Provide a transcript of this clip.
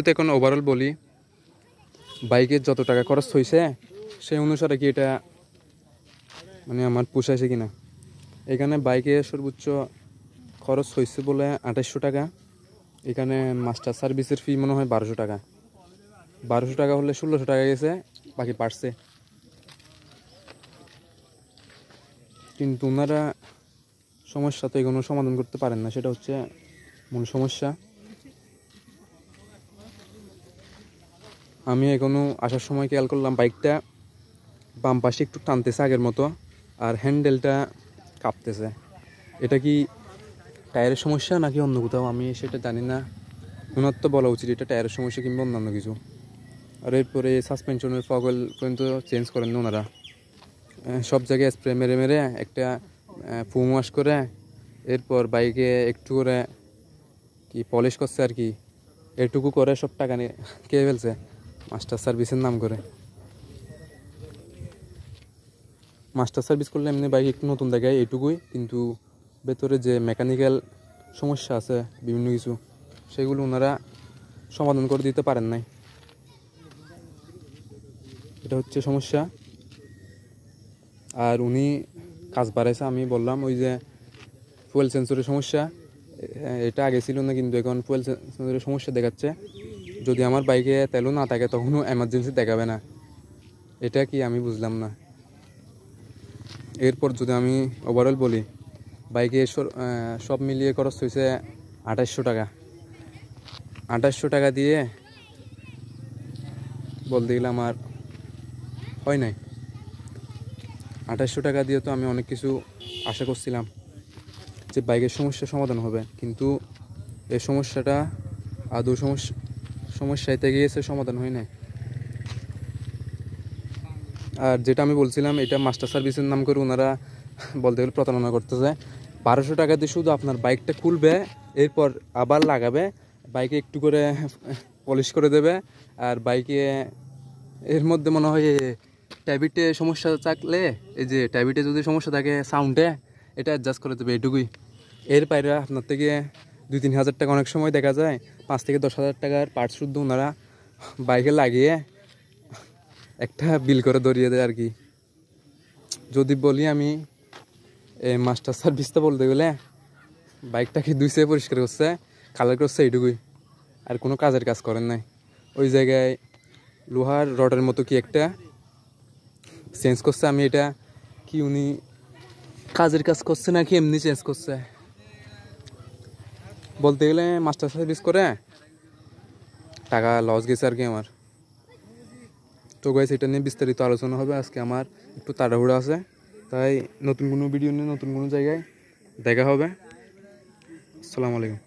এখন ওভারঅল বলি, বাইকের যত টাকা খরচ হয়েছে সেই অনুসারে কি এটা মানে আমার পোষাইছে কিনা। এখানে বাইকে সর্বোচ্চ খরচ হয়েছে বলে 2800 টাকা। এখানে মাস্টার সার্ভিসের ফি মনে হয় 1200 টাকা। 1200 টাকা হলে 1600 টাকা গেছে, বাকি পারছে। কিন্তু ওনারা সমস্যা তো এখনো সমাধান করতে পারেন না, সেটা হচ্ছে মূল সমস্যা। আমি এখনো আসার সময় খেয়াল করলাম বাইকটা বাম পাশে একটু টানতেছে আগের মতো, আর হ্যান্ডেলটা কাঁপতেছে। এটা কি টায়ারের সমস্যা নাকি অন্য কোথাও, আমি সেটা জানি না। ওনার তো বলা উচিত এটা টায়ারের সমস্যা কিংবা অন্যান্য কিছু। আর এরপরে সাসপেনশনের ফগল পর্যন্ত চেঞ্জ করেন না ওনারা। সব জায়গায় স্প্রে মেরে মেরে একটা ফুম ওয়াশ করে এরপর বাইকে একটু করে কি পলিশ করছে আর কি, এটুকু করে সব টাকা নিয়ে খেয়ে ফেলছে মাস্টার সার্ভিসের নাম করে। মাস্টার সার্ভিস করলে এমনি বাইক একটু নতুন দেখায় এটুকুই, কিন্তু ভেতরে যে মেকানিক্যাল সমস্যা আছে বিভিন্ন কিছু, সেগুলো ওনারা সমাধান করে দিতে পারেন নাই। এটা হচ্ছে সমস্যা। আর উনি কাজ বাড়াইছে, আমি বললাম ওই যে ফুয়েল সেন্সরের সমস্যা, এটা আগে ছিল না কিন্তু এখন ফুয়েল সেন্সরের সমস্যা দেখাচ্ছে। যদি আমার বাইকে তেলও না থাকে তখনও এমার্জেন্সি দেখাবে না, এটা কি আমি বুঝলাম না। এরপর যদি আমি ওভারঅল বলি, বাইকে সব মিলিয়ে খরচ হয়েছে 2800 টাকা। 2800 টাকা দিয়ে বলতে গেলে আমার হয় নাই। 2800 টাকা দিয়ে তো আমি অনেক কিছু আশা করছিলাম যে বাইকের সমস্যা সমাধান হবে, কিন্তু এই সমস্যাটা আদৌ সমস্যাতে গিয়েছে, সমাধান হয় নাই। আর যেটা আমি বলছিলাম, এটা মাস্টার সার্ভিসের নাম করে ওনারা বলতে গেলে প্রতারণা করতেছে। 1200 টাকা দিয়ে শুধু আপনার বাইকটা খুলবে, এরপর আবার লাগাবে, বাইকে একটু করে পলিশ করে দেবে। আর বাইকে এর মধ্যে মনে হয় ট্যাবিটে সমস্যা থাকলে, এই যে ট্যাবিটে যদি সমস্যা থাকে সাউন্ডে, এটা অ্যাডজাস্ট করে দেবে, এটুকুই। এর বাইরে আপনার থেকে 2-3 হাজার টাকা, অনেক সময় দেখা যায় 5 থেকে 10 হাজার টাকার পার্টস শুদ্ধ ওনারা বাইকে লাগিয়ে একটা বিল করে ধরিয়ে দেয় আর কি। যদি বলি আমি, এই মাস্টার সার্ভিসটা বলতে গেলে বাইকটাকে ধুইছে, পরিষ্কার করছে, কালার করছে, এইটুকুই। আর কোনো কাজের কাজ করেন নাই। ওই জায়গায় লোহার রডের মতো কি একটা চেঞ্জ করছে। আমি এটা কি উনি কাজের কাজ করছে নাকি এমনি চেঞ্জ করছে, বলতে গেলে মাস্টার সার্ভিস করে টাকা লস গেছে আর কি আমার। তো গাইস, এটা নিয়ে বিস্তারিত আলোচনা হবে। আজকে আমার একটু তাড়াহুড়ো আছে, তাই নতুন কোনো ভিডিও নিয়ে নতুন কোনো জায়গায় দেখা হবে। আসসালামু আলাইকুম।